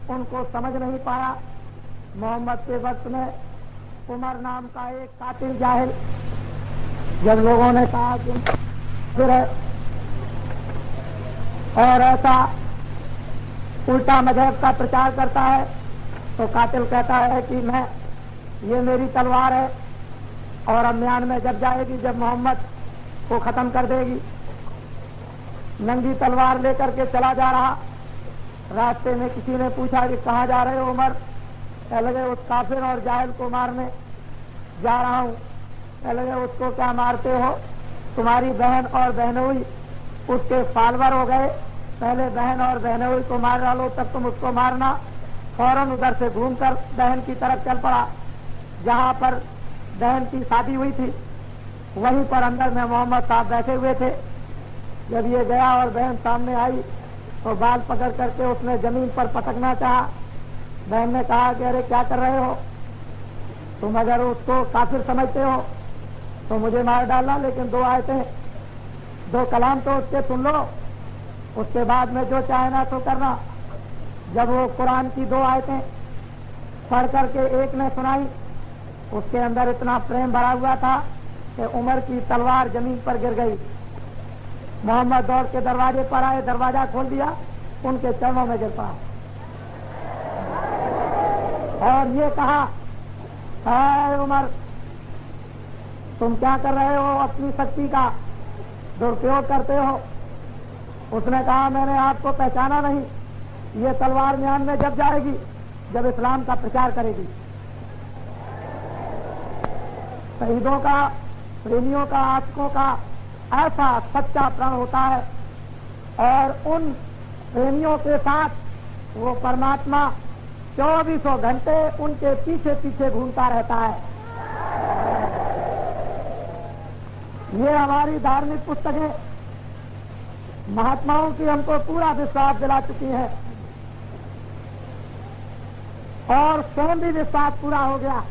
उनको समझ नहीं पाया। मोहम्मद के वक्त में उमर नाम का एक कातिल जाहिल, जब लोगों ने कहा कि फिर और ऐसा उल्टा मजहब का प्रचार करता है, तो कातिल कहता है कि ये मेरी तलवार है और अब म्यान में जब जाएगी जब मोहम्मद को खत्म कर देगी। नंगी तलवार लेकर के चला जा रहा। रास्ते में किसी ने पूछा कि कहाँ जा रहे हो उमर? कह लगे उस काफिर और जाहिल को मारने जा रहा हूँ। कह लगे उसको क्या मारते हो? तुम्हारी बहन और बहनोई उसके फालवर हो गए, पहले बहन और बहनोई को मार डालो तब तुम उसको मारना। फौरन उधर से घूमकर बहन की तरफ चल पड़ा। जहाँ पर बहन की शादी हुई थी वहीं पर अंदर में मोहम्मद साहब बैठे हुए थे। जब ये गया और बहन सामने आई तो बाल पकड़ करके उसने जमीन पर पटकना चाहा। बहन ने कहा कि अरे क्या कर रहे हो? तुम अगर उसको काफिर समझते हो तो मुझे मार डालना, लेकिन 2 आयतें 2 कलाम तो उसके सुन लो, उसके बाद में जो चाहना तो करना। जब वो कुरान की 2 आयतें पढ़ करके एक ने सुनाई, उसके अंदर इतना प्रेम भरा हुआ था कि उमर की तलवार जमीन पर गिर गई। मोहम्मद दौड़ के दरवाजे पर आए, दरवाजा खोल दिया, उनके चरणों में गिर पड़ा और ये कहा, है उमर तुम क्या कर रहे हो? अपनी शक्ति का दुरुपयोग करते हो। उसने कहा मैंने आपको पहचाना नहीं, ये तलवार म्यान में जब जाएगी जब इस्लाम का प्रचार करेगी। शहीदों का, प्रेमियों का, आशिकों का ऐसा सच्चा प्राण होता है और उन प्रेमियों के साथ वो परमात्मा 24 घंटे उनके पीछे पीछे घूमता रहता है। ये हमारी धार्मिक पुस्तकें महात्माओं की हमको पूरा विश्वास दिला चुकी है और स्वयं भी विश्वास पूरा हो गया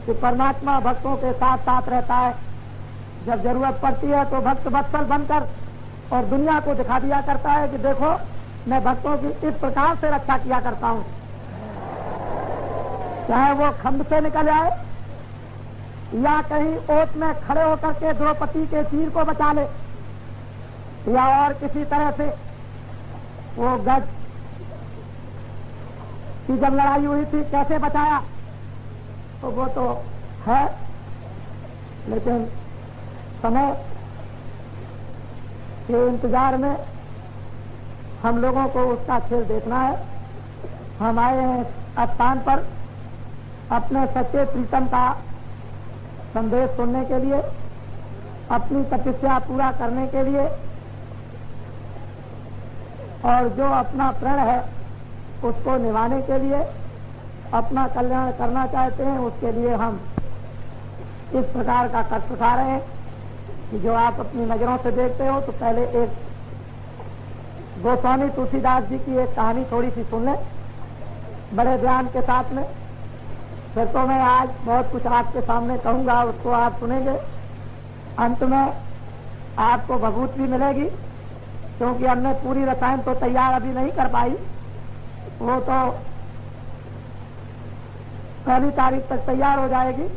कि परमात्मा भक्तों के साथ साथ रहता है। जब जरूरत पड़ती है तो भक्त वत्सल बनकर और दुनिया को दिखा दिया करता है कि देखो मैं भक्तों की इस प्रकार से रक्षा किया करता हूं। चाहे वो खंड से निकल आए या कहीं ओट में खड़े होकर के द्रौपदी के तीर को बचा ले या और किसी तरह से वो गज की जब लड़ाई हुई थी कैसे बचाया, तो वो तो है, लेकिन समय के इंतजार में हम लोगों को उसका खेल देखना है। हम आए हैं स्थान पर अपने सच्चे प्रीतम का संदेश सुनने के लिए, अपनी तपस्या पूरा करने के लिए, और जो अपना प्रण है उसको निभाने के लिए, अपना कल्याण करना चाहते हैं, उसके लिए हम इस प्रकार का कष्ट उठा रहे हैं कि जो आप अपनी नजरों से देखते हो। तो पहले एक गोस्वामी तुलसीदास जी की एक कहानी थोड़ी सी सुन लें बड़े ध्यान के साथ में, फिर तो मैं आज बहुत कुछ आपके सामने कहूंगा, उसको आप सुनेंगे। अंत में आपको भभूत भी मिलेगी, क्योंकि हमने पूरी रसायन तो तैयार अभी नहीं कर पाई, वो तो 1 तारीख तक तैयार हो जाएगी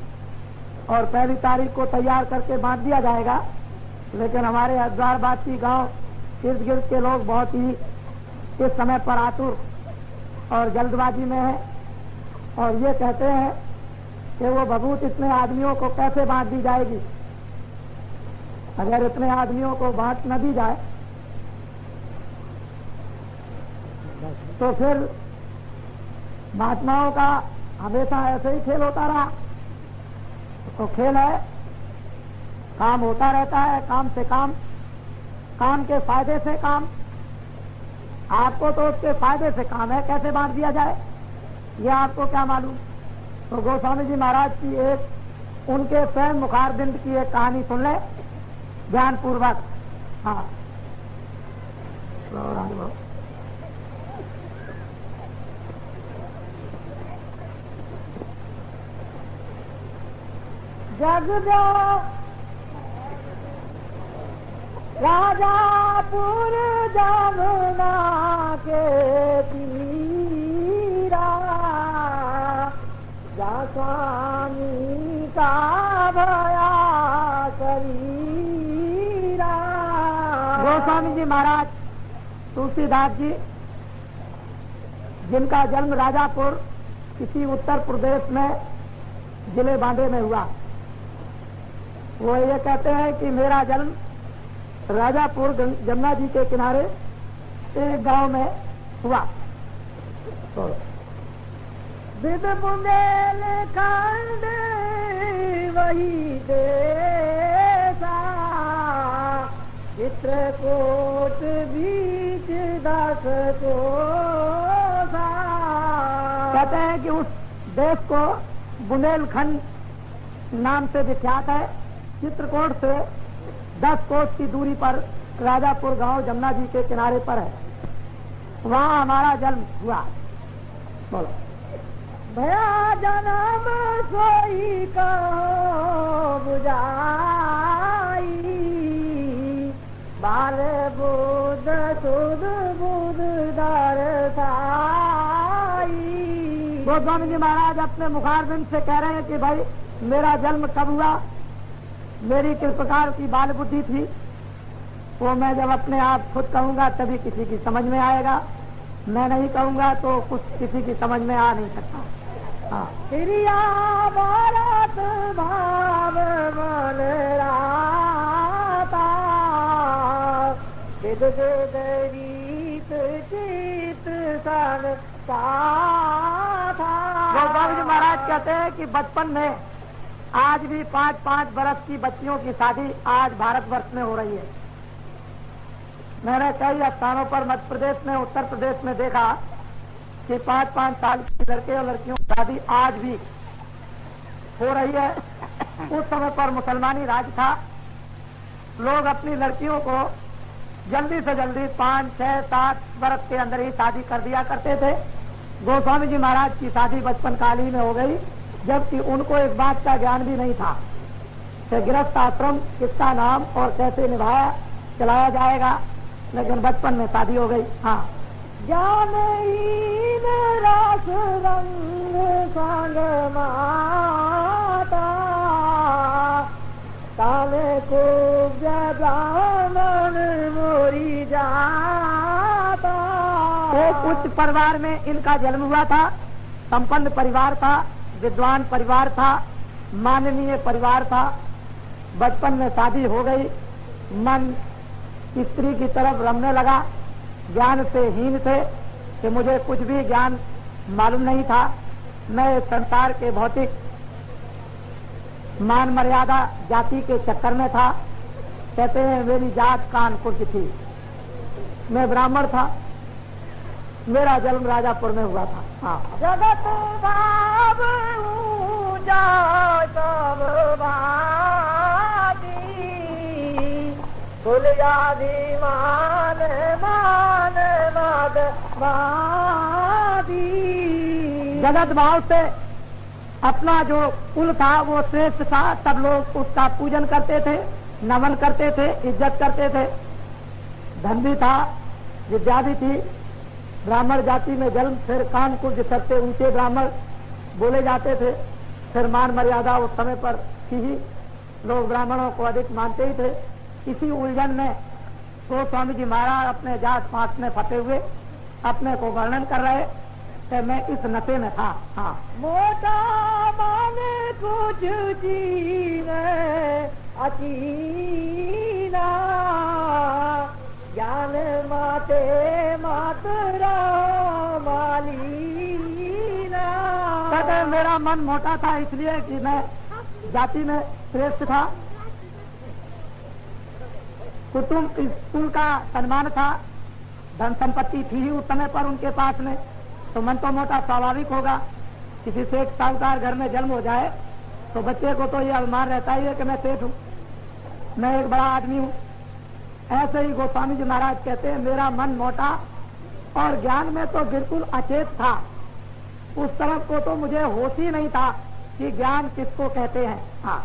और 1 तारीख को तैयार करके बांट दिया जाएगा। लेकिन हमारे हजारबाती गांव इर्द गिर्द के लोग बहुत ही इस समय पर आतुर और जल्दबाजी में है और ये कहते हैं कि वो भभूत इतने आदमियों को कैसे बांट दी जाएगी। अगर इतने आदमियों को बांट न दी जाए तो फिर महात्माओं का हमेशा ऐसे ही खेल होता रहा। तो खेल है, काम होता रहता है, काम से काम, काम के फायदे से काम। आपको तो उसके फायदे से काम है, कैसे बांट दिया जाए ये आपको क्या मालूम। तो गोस्वामी जी महाराज की एक उनके स्वयं मुखारबिंद की एक कहानी सुन ले ध्यान पूर्वक। हाँ, जगदो राजापुर जमुना के तीर गोस्वामी जी महाराज तुलसीदास जी, जिनका जन्म राजापुर किसी उत्तर प्रदेश में जिले बांदे में हुआ, वो ये कहते हैं कि मेरा जन्म राजापुर जमुना जी के किनारे एक गांव में हुआ। तो विद बुंदेलखंड वही देसा, चित्रकूट बीच दास को। कहते हैं कि उस देश को बुंदेलखंड नाम से विख्यात है। चित्रकूट से 10 कोस की दूरी पर राजापुर गांव जमुना जी के किनारे पर है, वहाँ हमारा जन्म हुआ। बोलो। भया जन्म सोई कहो बुझाई, बाल बुध सुध बुध दरसाई। गोस्वामी जी महाराज अपने मुखारबिंद से कह रहे हैं कि भाई मेरा जन्म कब हुआ, मेरी किस प्रकार की बाल बुद्धि थी, वो मैं जब अपने आप खुद कहूंगा तभी किसी की समझ में आएगा, मैं नहीं कहूंगा तो कुछ किसी की समझ में आ नहीं सकता। हाँ। क्रिया भारत भाव मन राता, विद रीत चित सन गोस्वामी जी महाराज कहते हैं कि बचपन में आज भी 5-5 बरस की बच्चियों की शादी आज भारतवर्ष में हो रही है। मैंने कई स्थानों पर मध्य प्रदेश में, उत्तर प्रदेश में देखा कि 5-5 साल के लड़के और लड़कियों की शादी आज भी हो रही है। उस समय पर मुसलमानी राज था, लोग अपनी लड़कियों को जल्दी से जल्दी 5, 6, 7 बरस के अंदर ही शादी कर दिया करते थे। गोस्वामी जी महाराज की शादी बचपन काल ही में हो गई, जबकि उनको इस बात का ज्ञान भी नहीं था कि गृहस्थ आश्रम किसका नाम और कैसे निभाया चलाया जाएगा, लेकिन बचपन में शादी हो गई। हाँ। जानहीन रस रंग संग माता, ताले को ब्राह्मण मोरी जाता। एक उच्च परिवार में इनका जन्म हुआ था, संपन्न परिवार था, विद्वान परिवार था, माननीय परिवार था। बचपन में शादी हो गई, मन स्त्री की तरफ रमने लगा, ज्ञान से हीन थे कि मुझे कुछ भी ज्ञान मालूम नहीं था। मैं संसार के भौतिक मान मर्यादा जाति के चक्कर में था। कहते हैं मेरी जात कानपुर की थी, मैं ब्राह्मण था, मेरा जन्म राजापुर में हुआ था। हाँ। जगत भाव ऊंचा सब भाती, कुल आदि मान मान मद वादी। जगत भाव से अपना जो कुल था वो श्रेष्ठ था, सब लोग उसका पूजन करते थे, नमन करते थे, इज्जत करते थे। धन भी था, विद्या भी थी, ब्राह्मण जाति में जन्म, फिर कानपुर जो सबसे ऊंचे ब्राह्मण बोले जाते थे। फिर मान मर्यादा उस समय पर थी ही, लोग ब्राह्मणों को अधिक मानते ही थे। इसी उलझन में गोस्वामी जी महाराज अपने जात पात में फंसे हुए अपने को वर्णन कर रहे कि मैं इस नशे में था। हाँ। मोटा माने कुछ जीने अचीना, ज्ञान माते मातरा मालीना। कहते मेरा मन मोटा था इसलिए कि मैं जाति में श्रेष्ठ था, कुटुंब कुल का सम्मान था, धन संपत्ति थी ही उस समय पर उनके पास में, तो मन तो मोटा स्वाभाविक होगा। किसी सेठ साहूकार घर में जन्म हो जाए तो बच्चे को तो ये अभिमान रहता ही है कि मैं सेठ हूँ, मैं एक बड़ा आदमी हूँ। ऐसे ही गोस्वामी जी महाराज कहते हैं मेरा मन मोटा और ज्ञान में तो बिल्कुल अचेत था। उस तरफ को तो मुझे होश ही नहीं था कि ज्ञान किसको कहते हैं। हाँ।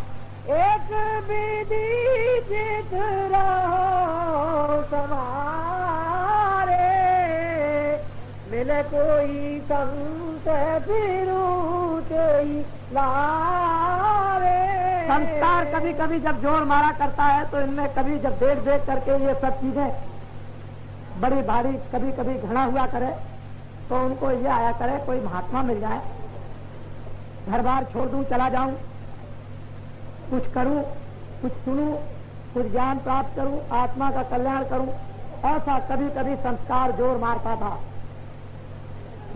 एक विधि चित रहो समारे, मिले कोई संत फिरू कोई लारे। संस्कार कभी कभी जब जोर मारा करता है तो इनमें कभी जब देख देख करके ये सब चीजें बड़ी भारी कभी कभी घृणा हुआ करे तो उनको ये आया करे कोई महात्मा मिल जाए, घर बार छोड़ दूं, चला जाऊं, कुछ करूं, कुछ सुनूं, कुछ ज्ञान प्राप्त करूं, आत्मा का कल्याण करूं, ऐसा कभी कभी संस्कार जोर मारता था।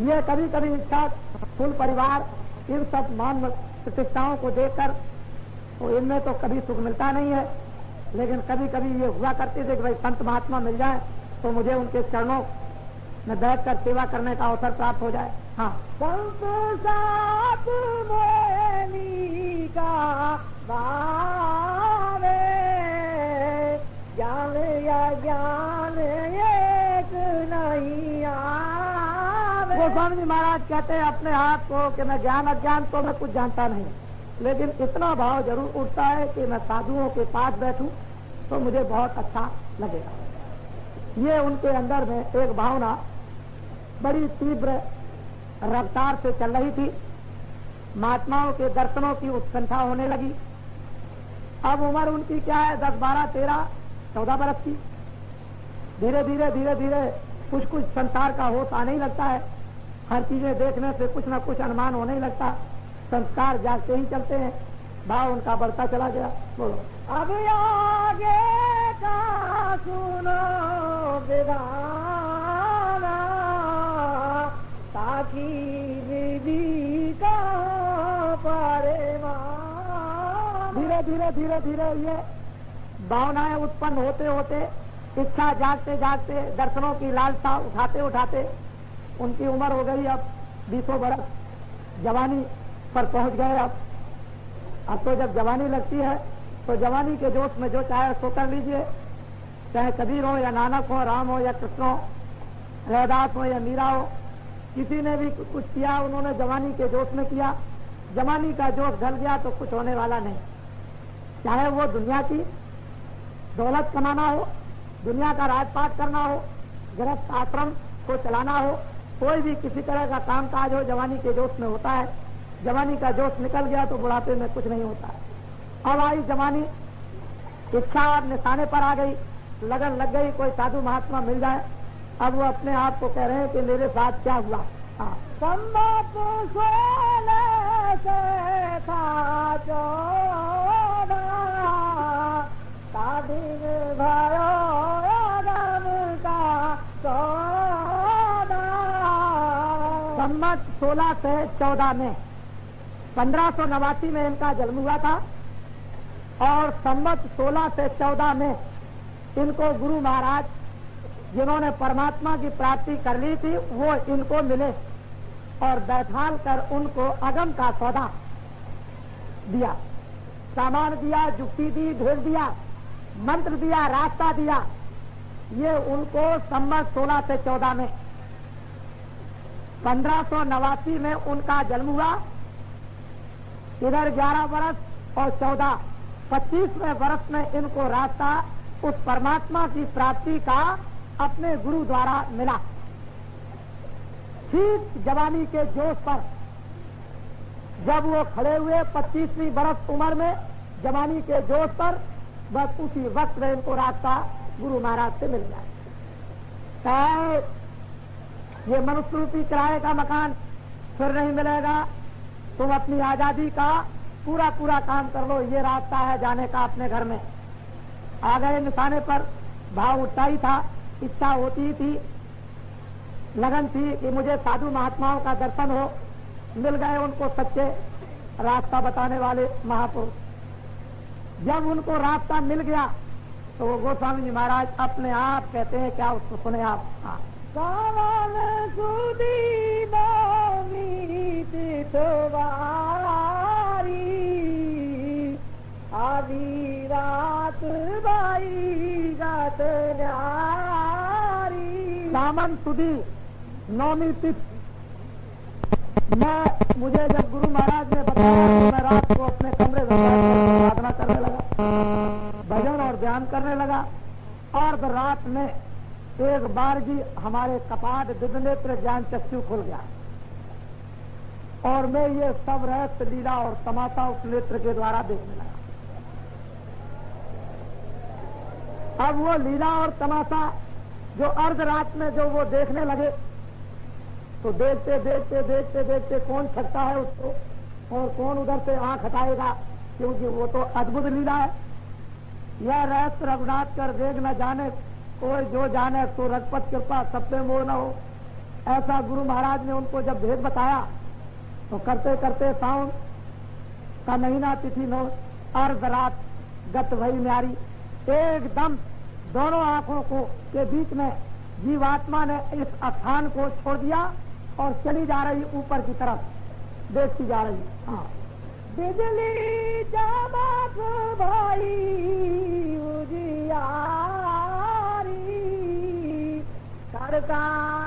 ये कभी कभी इच्छा कुल परिवार इन सब मान प्रतिष्ठाओं को देखकर तो इनमें तो कभी सुख मिलता नहीं है, लेकिन कभी कभी ये हुआ करते थे कि भाई संत महात्मा मिल जाए तो मुझे उनके चरणों में बैठकर सेवा करने का अवसर प्राप्त हो जाए। हाँ, संत साथ मोहिनी का भावे, ज्ञान या ज्ञान एक नहीं आवे। गोस्वामी जी महाराज कहते हैं अपने आप को कि मैं ज्ञान अज्ञान तो मैं कुछ जानता नहीं, लेकिन इतना भाव जरूर उठता है कि मैं साधुओं के पास बैठूं तो मुझे बहुत अच्छा लगेगा। ये उनके अंदर में एक भावना बड़ी तीव्र रफ्तार से चल रही थी। महात्माओं के दर्शनों की उत्कंठा होने लगी। अब उम्र उनकी क्या है, 10, 12, 13, 14 बरस की। धीरे धीरे धीरे धीरे कुछ कुछ संसार का होश आने ही लगता है। हर चीजें देखने से कुछ न कुछ अनुमान होने ही लगता। संस्कार जागते ही चलते हैं। भाव उनका बढ़ता चला गया। बोलो, अब आगे का सुनो विधाना, ताकि विधि का परिमाण। धीरे धीरे धीरे धीरे ये भावनाएं उत्पन्न होते होते, इच्छा जागते जागते, दर्शनों की लालसा उठाते उठाते उनकी उम्र हो गई अब 20 बरस, जवानी पर पहुंच गए। अब तो जब जवानी लगती है तो जवानी के जोश में जो चाहे सो कर लीजिए, चाहे कबीर हो या नानक हो, राम हो या कृष्ण हो, रैदास हो या मीरा हो, किसी ने भी कुछ किया उन्होंने जवानी के जोश में किया। जवानी का जोश ढल गया तो कुछ होने वाला नहीं। चाहे वो दुनिया की दौलत कमाना हो, दुनिया का राजपाट करना हो, गृहस्थ आश्रम को चलाना हो, कोई भी किसी तरह का काम काज हो, जवानी के जोश में होता है। जवानी का जोश निकल गया तो बुढ़ापे में कुछ नहीं होता है। अब आई जवानी, इच्छा और निशाने पर आ गई, लगन लग गई, कोई साधु महात्मा मिल जाए। अब वो अपने आप को कह रहे हैं कि मेरे साथ क्या हुआ। हाँ, सम्मत 16 से था 14, दिन भयो आगम का 14। सम्मत 16 से 14 में 1589 में इनका जन्म हुआ था और सम्मत 16 से 14 में इनको गुरु महाराज जिन्होंने परमात्मा की प्राप्ति कर ली थी वो इनको मिले और बैठाल कर उनको अगम का सौदा दिया, सामान दिया, जुक्ति दी, ढेर दिया, मंत्र दिया, रास्ता दिया। ये उनको सम्मत 16 से 14 में, 1589 में उनका जन्म हुआ। इधर 11 वर्ष और 14, 25वें वर्ष में इनको रास्ता उस परमात्मा की प्राप्ति का अपने गुरु द्वारा मिला। ठीक जवानी के जोश पर जब वो खड़े हुए 25वीं बरस उम्र में, जवानी के जोश पर, बस उसी वक्त में इनको रास्ता गुरु महाराज से मिल जाए। ये मनुष्य रूपी किराए का मकान फिर नहीं मिलेगा, तुम अपनी आजादी का पूरा पूरा काम कर लो, ये रास्ता है जाने का अपने घर में। आ गए निशाने पर, भाव उठता ही था, इच्छा होती ही थी, लगन थी कि मुझे साधु महात्माओं का दर्शन हो। मिल गए उनको सच्चे रास्ता बताने वाले महापुरुष। जब उनको रास्ता मिल गया तो वो गोस्वामी जी महाराज अपने आप कहते हैं, क्या उसको सुने आप। हाँ, सावन सुदी बोमी तितवारी, आधी रात बाई गात न्यारी। सावन सुदी नौमी तिथि मुझे जब गुरु महाराज ने बताया तो मैं रात को अपने कमरे में साधना करने लगा, भजन और ध्यान करने लगा। और रात में एक बार जी हमारे कपाट दिव्यनेत्र ज्ञान चक्षु खुल गया और मैं ये सब रहस्य लीला और तमाशा उस नेत्र के द्वारा देखने लगा। अब वो लीला और तमाशा जो अर्धरात में जो वो देखने लगे, तो देखते देखते देखते देखते कौन छकता है उसको और कौन उधर से आंख हटाएगा, क्योंकि वो तो अद्भुत लीला है। यह रहस्य रघुनाथ कर देख न जाने कोई जो जाने, तो रघुपत कृपा सब पे मोह न हो। ऐसा गुरु महाराज ने उनको जब भेद बताया तो करते करते सावन का महीना तिथि नौ अर्धरात गत भई न्यारी, एकदम दोनों आंखों को के बीच में जीवात्मा ने इस स्थान को छोड़ दिया और चली जा रही ऊपर की तरफ, देखती जा रही। हाँ, बिजली चमक भाई उजियारी, करका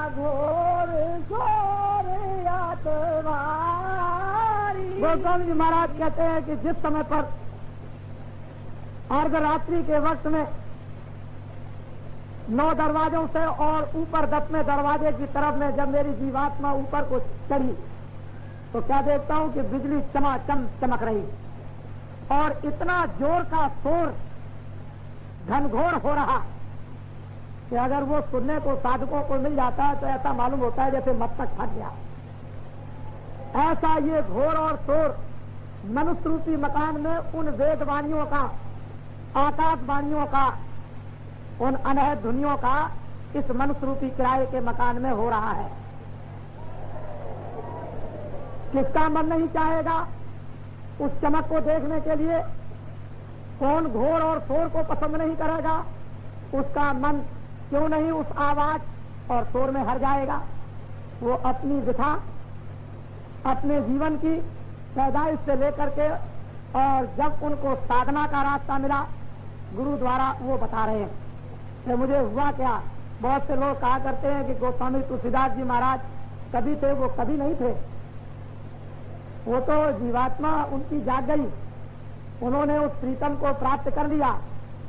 घोर घोर आत्मारी। गोस्वामी जी महाराज कहते हैं कि जिस समय पर अर्धरात्रि के वक्त में 9 दरवाजों से और ऊपर 10वें दरवाजे की तरफ में जब मेरी जीवात्मा ऊपर को चढ़ी, तो क्या देखता हूं कि बिजली चमाचम चमक रही और इतना जोर का शोर घनघोर हो रहा कि अगर वो सुनने को साधकों को मिल जाता है तो ऐसा मालूम होता है जैसे मस्तक फट गया। ऐसा ये घोर और शोर मनुष्य रूपी मकान में उन वेदवाणियों का, आकाशवाणियों का, उन अनहद ध्वनियों का इस मनुष्य रूपी किराए के मकान में हो रहा है। किसका मन नहीं चाहेगा उस चमक को देखने के लिए? कौन घोर और शोर को पसंद नहीं करेगा? उसका मन क्यों नहीं उस आवाज और शोर में हर जाएगा? वो अपनी व्यथा, अपने जीवन की पैदाइश से लेकर के, और जब उनको साधना का रास्ता मिला गुरु द्वारा, वो बता रहे हैं कि मुझे हुआ क्या। बहुत से लोग कहा करते हैं कि गोस्वामी तुलसीदास जी महाराज कभी थे, वो कभी नहीं थे। वो तो जीवात्मा उनकी जाग गई, उन्होंने उस प्रीतम को प्राप्त कर लिया।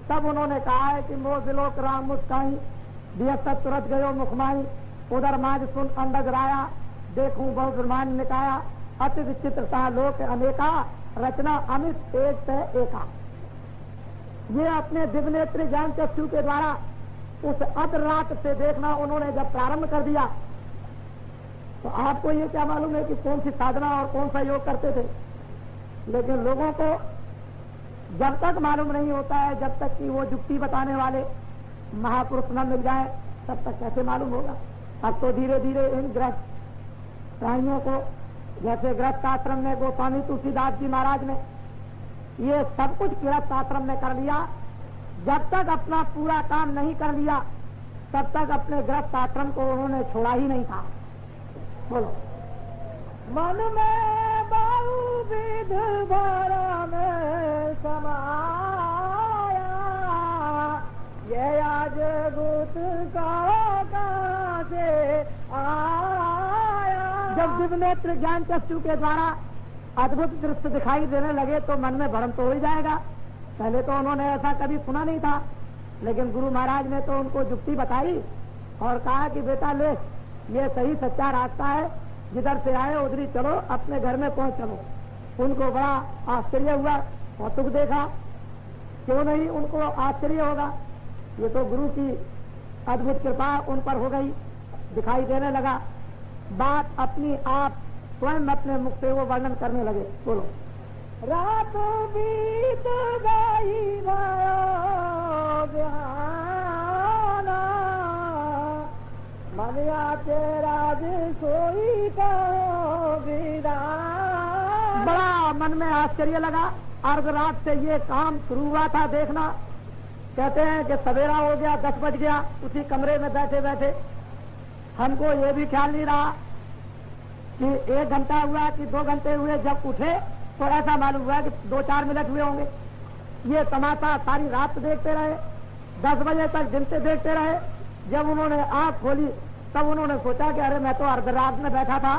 तब उन्होंने कहा है कि मोह विलोक राम मुस्काई, दिया सत तुरत गयो मुखमाई, उधर माज सुन अंडज राया, देखूं बहु ब्रह्मांड निकाया, अति विचित्रता लोक अनेका, रचना अमित एक से एका। ये अपने दिव्य नेत्र ज्ञान चक्षु के द्वारा उस अर्धरात से देखना उन्होंने जब प्रारंभ कर दिया, तो आपको ये क्या मालूम है कि कौन सी साधना और कौन सा योग करते थे। लेकिन लोगों को जब तक मालूम नहीं होता है, जब तक कि वो जुक्ति बताने वाले महापुरुष न मिल जाए, तब तक कैसे मालूम होगा। अब तो धीरे धीरे इन गृहस्थ प्राणियों को, जैसे गृहस्थ आश्रम में गोस्वामी तुलसीदास जी महाराज ने ये सब कुछ गृहस्थ आश्रम में कर लिया, जब तक अपना पूरा काम नहीं कर लिया तब तक अपने गृहस्थ आश्रम को उन्होंने छोड़ा ही नहीं था। बोलो। मन में बहुविध भरम समाया, ये आज गुत का से आया। जब दिव्य नेत्र ज्ञान चक्षु के द्वारा अद्भुत दृश्य दिखाई देने लगे तो मन में भ्रम तो हो ही जाएगा। पहले तो उन्होंने ऐसा कभी सुना नहीं था, लेकिन गुरु महाराज ने तो उनको जुक्ति बताई और कहा कि बेटा ले, ये सही सच्चा रास्ता है, जिधर से आए उधरी चलो, अपने घर में पहुंच चलो। उनको बड़ा आश्चर्य हुआ, कौतुक देखा। क्यों नहीं उनको आश्चर्य होगा? ये तो गुरु की अद्भुत कृपा उन पर हो गई, दिखाई देने लगा। बात अपनी आप स्वयं अपने मुख से वो वर्णन करने लगे। बोलो। रात बीत गई मनिया तेरा सोई बड़ा मन में आश्चर्य लगा। अर्धरात से ये काम शुरू हुआ था देखना। कहते हैं कि सवेरा हो गया, 10 बज गया, उसी कमरे में बैठे बैठे हमको ये भी ख्याल नहीं रहा कि 1 घंटा हुआ कि 2 घंटे हुए। जब उठे तो ऐसा मालूम हुआ कि 2-4 मिनट हुए होंगे। ये तमाशा सारी रात देखते रहे, 10 बजे तक दिन से देखते रहे। जब उन्होंने आंख खोली तब उन्होंने सोचा कि अरे मैं तो अर्धरात में बैठा था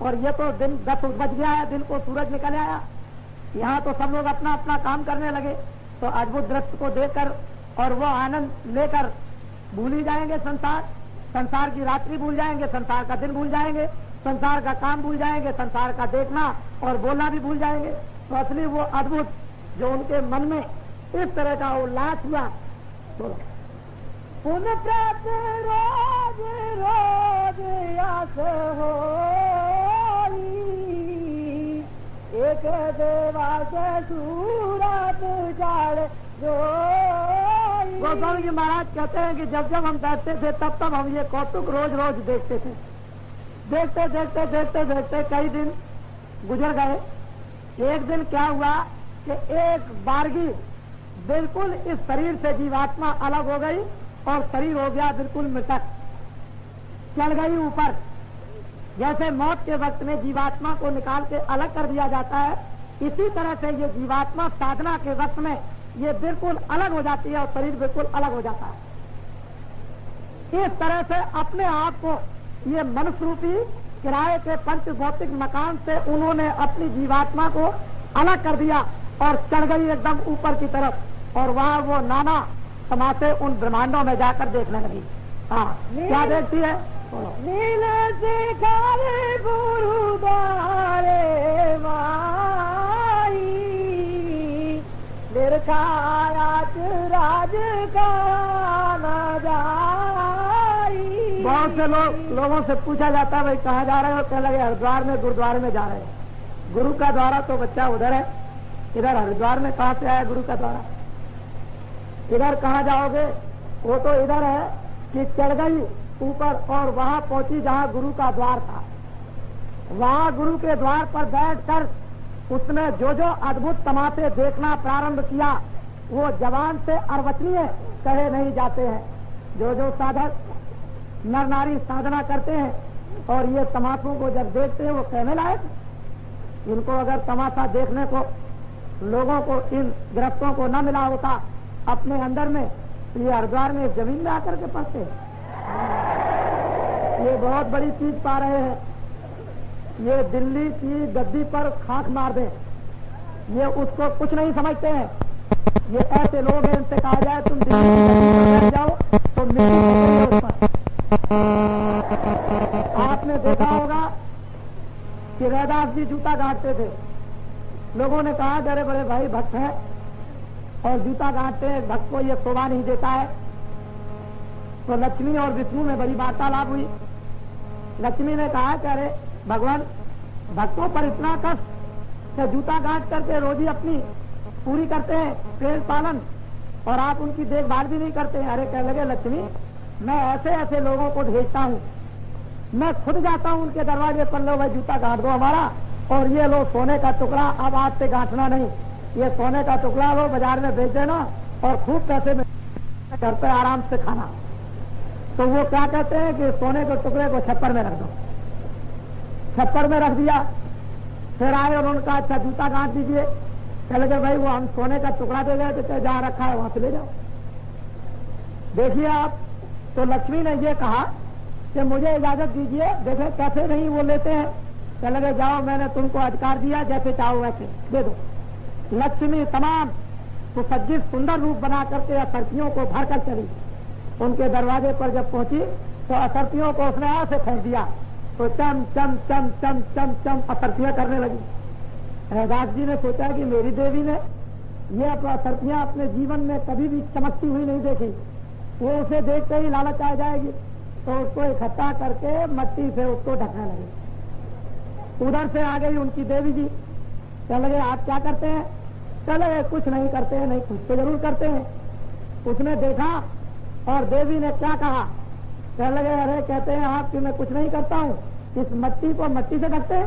और ये तो दिन 10 बज गया है, दिन को सूरज निकल आया। यहाँ तो सब लोग अपना अपना काम करने लगे। तो अद्भुत दृश्य को देखकर और वो आनंद लेकर भूल ही जाएंगे संसार की रात्रि भूल जाएंगे, संसार का दिन भूल जाएंगे, संसार का काम भूल जाएंगे, संसार का देखना और बोलना भी भूल जाएंगे। तो असली वो अद्भुत जो उनके मन में इस तरह का उल्लास हुआ। पुन प्रत रोज रोज आस होई, एक देवास सूरत जाड़ जोई। गोस्वामी जी महाराज कहते हैं कि जब जब हम बैठते थे तब तब हम ये कौतुक रोज रोज देखते थे। देखते देखते देखते देखते कई दिन गुजर गए। एक दिन क्या हुआ कि एक बारगी बिल्कुल इस शरीर से जीवात्मा अलग हो गई और शरीर हो गया बिल्कुल मृतक, चल गई ऊपर। जैसे मौत के वक्त में जीवात्मा को निकाल के अलग कर दिया जाता है, इसी तरह से ये जीवात्मा साधना के वक्त में ये बिल्कुल अलग हो जाती है और शरीर बिल्कुल अलग हो जाता है। इस तरह से अपने आप को ये मनुष्य रूपी किराए के पंच भौतिक मकान से उन्होंने अपनी जीवात्मा को अलग कर दिया और चढ़ गई एकदम ऊपर की तरफ, और वहाँ वो नाना समाते उन ब्रह्मांडों में जाकर देखने लगी। हाँ, क्या देखती है? नील शिखर गुरुद्वारे माई, निरखायाच राज का न जाई। बहुत से लोगों से पूछा जाता है भाई कहाँ जा रहे हो? कहने लगे हरिद्वार में गुरुद्वारे में जा रहे हैं। गुरु का द्वारा तो बच्चा उधर है, इधर हरिद्वार में कहाँ से आया गुरु का द्वारा? इधर कहाँ जाओगे? वो तो इधर है कि चढ़ गई ऊपर और वहाँ पहुंची जहाँ गुरु का द्वार था। वहाँ गुरु के द्वार पर बैठकर उसने जो जो अद्भुत तमाशे देखना प्रारंभ किया वो जबान से अर्वचनीय कहे नहीं जाते हैं। जो जो साधक नर नारी साधना करते हैं और ये तमाशों को जब देखते हैं वो कहने लायक। इनको अगर तमाशा देखने को लोगों को, इन ग्रस्तों को न मिला होता अपने अंदर में, तो ये हरिद्वार में जमीन में आकर के पड़ते। ये बहुत बड़ी चीज पा रहे हैं। ये दिल्ली की गद्दी पर खाक मार दे, ये उसको कुछ नहीं समझते हैं। ये ऐसे लोग हैं, इनसे कहा जाए तुम दिल्ली की गद्दी पर बैठ जाओ तो मिट्टी उस पर। आपने देखा होगा कि रैदास जी जूता गांठते थे। लोगों ने कहा अरे बड़े भाई भक्त हैं और जूता गांठते हैं, भक्त को ये शोभा नहीं देता है। तो लक्ष्मी और विष्णु में बड़ी वार्तालाप हुई। लक्ष्मी ने कहा कि अरे भगवान, भक्तों पर इतना कष्ट कि जूता गांठ करके रोजी अपनी पूरी करते हैं, पेड़ पालन, और आप उनकी देखभाल भी नहीं करते हैं। अरे कहने लगे लक्ष्मी, मैं ऐसे ऐसे लोगों को भेजता हूँ, मैं खुद जाता हूँ उनके दरवाजे पर, लो भाई जूता गांठ दो हमारा, और ये लो सोने का टुकड़ा, अब आज से गांठना नहीं, ये सोने का टुकड़ा लो बाजार में बेच देना और खूब पैसे में घर पे आराम से खाना। तो वो क्या कहते हैं कि सोने के टुकड़े को छप्पर में रख दो। छप्पर में रख दिया। फिर आए और उनका अच्छा जूता गांठ दीजिए। चले गए भाई वो हम सोने का टुकड़ा दे गए तो जहाँ रखा है वहां से ले जाओ। देखिए आप, तो लक्ष्मी ने ये कहा कि मुझे इजाजत दीजिए। देखे कैसे नहीं वो लेते हैं। चले गए जाओ, मैंने तुमको अधिकार दिया, जैसे चाहो वैसे दे दो। लक्ष्मी तमाम सुसज्जित सुंदर रूप बना करके असरतियों को भर कर चली। उनके दरवाजे पर जब पहुंची तो असरतियों को उसने ऐसे फेंक दिया तो चम चम चम चम चम चम असरतियां करने लगी। रैदास जी ने सोचा कि मेरी देवी ने ये असरतियां अपने जीवन में कभी भी चमकती हुई नहीं देखी, वो उसे देखते ही लालच आ जाएगी, तो उसको इकट्ठा करके मट्टी से उसको ढकने लगी। उधर से आ गई उनकी देवी जी। चल लगे आप क्या करते हैं? चले कुछ नहीं करते हैं। नहीं कुछ तो जरूर करते हैं। उसने देखा और देवी ने क्या कहा? कहने लगे अरे कहते हैं आप कि मैं कुछ नहीं करता हूँ, इस मट्टी को मट्टी से ढकते हैं।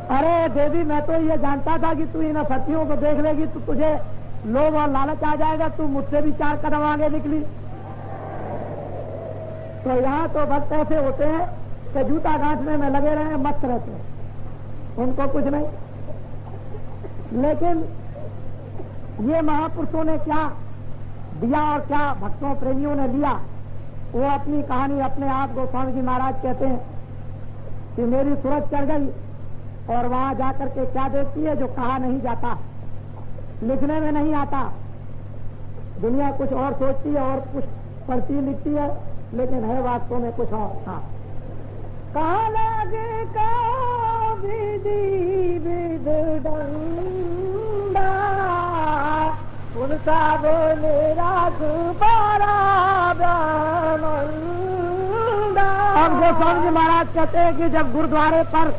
अरे देवी, मैं तो ये जानता था कि तू इन असरतियों को देख लेगी तो तुझे लोभ और लालच आ जाएगा, तू मुझसे भी 4 कदम आगे निकली। तो यहाँ तो भक्त ऐसे होते हैं कि जूता गांठने में लगे रहे, मस्त रहते हैं, उनको कुछ नहीं। लेकिन ये महापुरुषों ने क्या दिया और क्या भक्तों प्रेमियों ने लिया, वो अपनी कहानी अपने आप गोस्वामी जी महाराज कहते हैं कि मेरी सूरत चढ़ गई और वहां जाकर के क्या देखती है जो कहा नहीं जाता, लिखने में नहीं आता। दुनिया कुछ और सोचती है और कुछ पढ़ती लिखती है, लेकिन है वास्तव में कुछ और। हाँ, कहा लगे का विधि विद डंडा, उन साहब मेरा सुपारा अब गोस्वामी जी महाराज कहते हैं कि जब गुरुद्वारे पर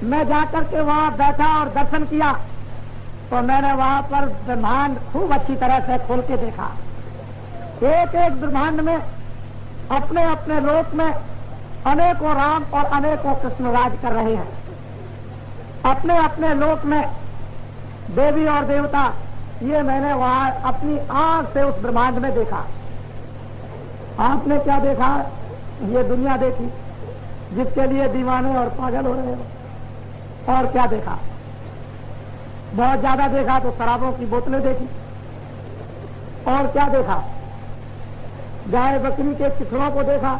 मैं जाकर के वहां बैठा और दर्शन किया तो मैंने वहां पर ब्रह्मांड खूब अच्छी तरह से खोल के देखा। एक एक ब्रह्मांड में अपने अपने लोक में अनेकों राम और अनेकों कृष्ण राज कर रहे हैं। अपने अपने लोक में देवी और देवता, ये मैंने वहां अपनी आंख से उस ब्रह्मांड में देखा। आपने क्या देखा? ये दुनिया देखी जिसके लिए दीवाने और पागल हो रहे हो। और क्या देखा? बहुत ज्यादा देखा तो शराबों की बोतलें देखी। और क्या देखा? गाय बकरी के चिथड़ों को देखा,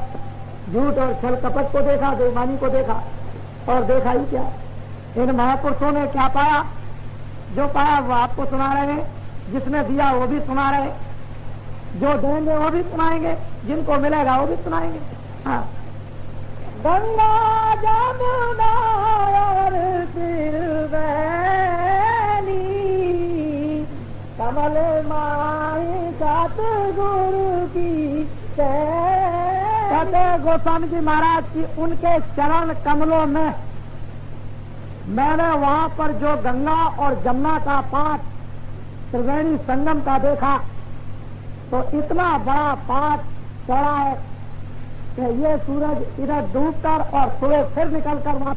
झूठ और छल कपट को देखा, बेईमानी को देखा। और देखा ही क्या? इन महापुरुषों ने क्या पाया? जो पाया वो आपको सुना रहे हैं, जिसने दिया वो भी सुना रहे, जो देंगे वो भी सुनाएंगे, जिनको मिलेगा वो भी सुनाएंगे। हाँ। गंगा जमुना और त्रिवेणी कमल माई सतगुरु की कहते गोस्वामी जी महाराज की उनके चरण कमलों में मैंने वहां पर जो गंगा और जमुना का पाठ त्रिवेणी संगम का देखा तो इतना बड़ा पाठ चढ़ा है कि ये सूरज इधर डूबकर और सुबह फिर निकलकर वहां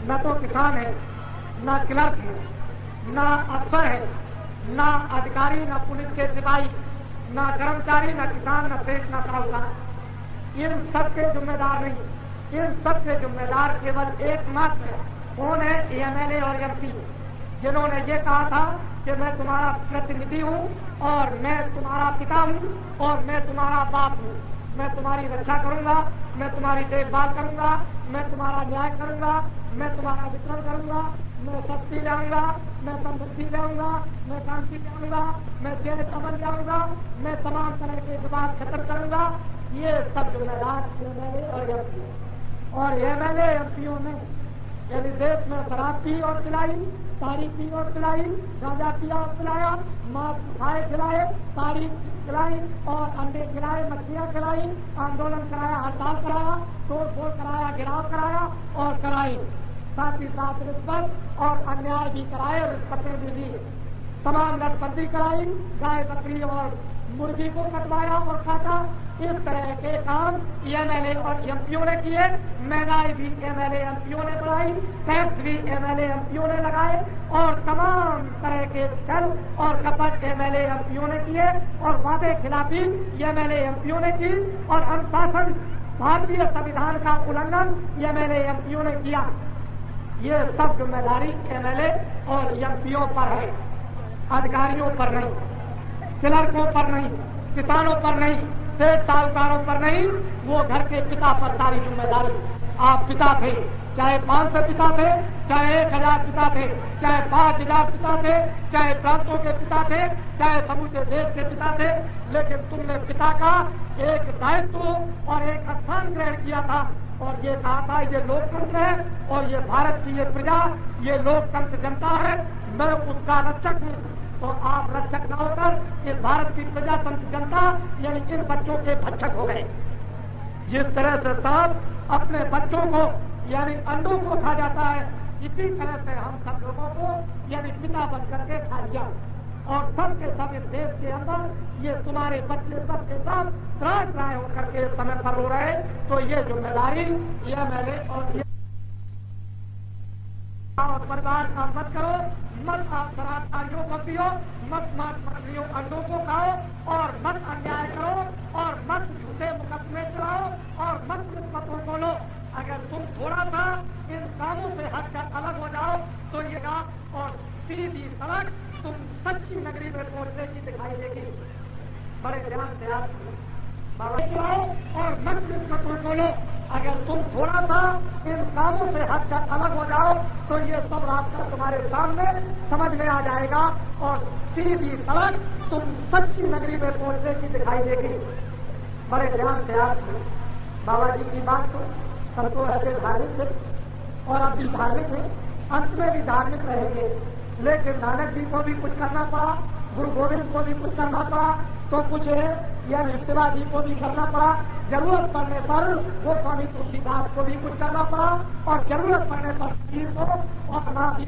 न तो किसान है, न क्लर्क है, न अफसर है, न अधिकारी, न पुलिस के सिपाही, न कर्मचारी, न किसान, न सेठ, न साहूकार। इन सबके जिम्मेदार नहीं, इन सबके जिम्मेदार केवल एकमात्र कौन है? एमएलए और एमपी, जिन्होंने ये कहा था कि मैं तुम्हारा प्रतिनिधि हूँ और मैं तुम्हारा पिता हूँ और मैं तुम्हारा बाप हूँ। मैं तुम्हारी रक्षा करूंगा, मैं तुम्हारी देखभाल करूंगा, मैं तुम्हारा न्याय करूंगा, मैं तुम्हारा वितरण करूंगा, मैं शक्ति लाऊंगा, मैं समृद्धि लाऊंगा, मैं शांति लाऊंगा, मैं चैन अमन लाऊंगा, मैं तमाम तरह के विवाद खत्म करूंगा। ये सब जिम्मेदार एमएलए और एमपी। और एमएलए एमपीओ ने यदि देश में शराब पी और पिलाई, तारी पी और पिलाई, गांजा पिया और पिलाया, मांस खाए खिलाए, तारी खिलाई और अंडे खिलाए, मछलियां खिलाई, आंदोलन कराया, हड़ताल कराया, तोड़ फोड़ कराया, गिराव कराया और कराई, साथ ही साथ रिश्वत और अन्याय भी कराए, रिश्वतें भी दी, तमाम नसबंदी कराई, गाय बकरी और मुर्गी को कटवाया और खाता। इस तरह के काम एमएलए और एमपीओ ने किए। महंगाई भी एमएलए एमपीओ ने बढ़ाई, टैक्स भी एमएलए एमपीओ ने लगाए और तमाम तरह के छल और कपट एमएलए एमपीओ ने किए और वादे खिलाफी एमएलए एमपीओ ने की और अनुशासन भारतीय संविधान का उल्लंघन एमएलए एमपीओ ने किया। ये सब जिम्मेदारी एमएलए और एमपीओ पर है, अधिकारियों पर नहीं, क्लर्कों पर नहीं, किसानों पर नहीं, सेठ साहूकारों पर नहीं। वो घर के पिता पर सारी जिम्मेदारी। आप पिता थे, चाहे 500 पिता थे, चाहे 1000 पिता थे, चाहे 5000 पिता थे, चाहे प्रांतों के पिता थे, चाहे समूचे देश के पिता थे, लेकिन तुमने पिता का एक दायित्व और एक स्थान ग्रहण किया था और ये कहा था ये लोकतंत्र है और ये भारत की ये प्रजा, ये लोकतंत्र जनता है, मैं उसका रक्षक हूँ। तो आप रक्षक न होकर इस भारत की प्रजा तंत्र जनता यानी इन बच्चों के भक्षक हो गए। जिस तरह से सांप अपने बच्चों को यानी अंडों को खा जाता है, इसी तरह से हम सब लोगों को यानी पिता बन करके खा लिया और सब के सब इस देश के अंदर ये तुम्हारे बच्चे सबके साथ त्राय त्राय होकर के समय पर रो रहे। तो ये जिम्मेदारी एमएलए और परिवार का मत करो, मत आप शराबकारियों को पियो, मत मांस मछलियों अंडों को खाओ और मत अन्याय करो और मत झूठे मुकदमे चलाओ और मत रिश्वतों को लो। अगर तुम थोड़ा सा इन कामों से हटकर अलग हो जाओ तो ये रात और सीधी सड़क तुम सच्ची नगरी में पहुंचने की दिखाई देगी। बड़े ध्यान से आप और मत रिश्वतों को लो। अगर तुम थोड़ा सा इन कामों से हटकर अलग हो जाओ तो ये सब रास्ता तुम्हारे सामने समझ में आ जाएगा और सीधी सड़क तुम सच्ची नगरी में पहुंचने की दिखाई देगी। बड़े ध्यान से आप बाबा जी की बात को सबको ऐसे धार्मिक थे और अब भी धार्मिक है, अंत में भी धार्मिक रहेंगे। लेकिन नानक जी को भी कुछ करना पड़ा, गुरु गोविंद को भी कुछ करना पड़ा, तो कुछ यह शिवा जी को भी करना पड़ा। जरूरत पड़ने पर वो स्वामी तुलसीदास को भी कुछ करना पड़ा और जरूरत पड़ने पर पीर को अपना भी